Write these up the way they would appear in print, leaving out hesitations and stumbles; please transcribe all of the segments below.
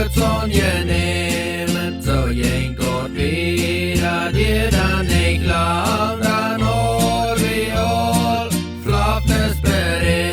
het zonje nemen, zo je kort weer, die dan ik laat, dan hoor we al, flapjes bereid.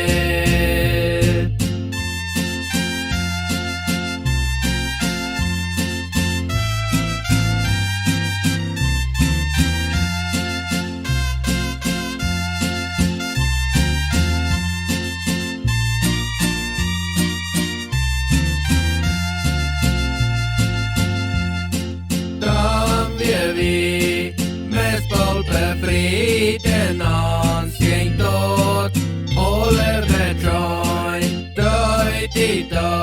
Vi med stolpe friden hans gjeng tot, alle ved join, døy til døy.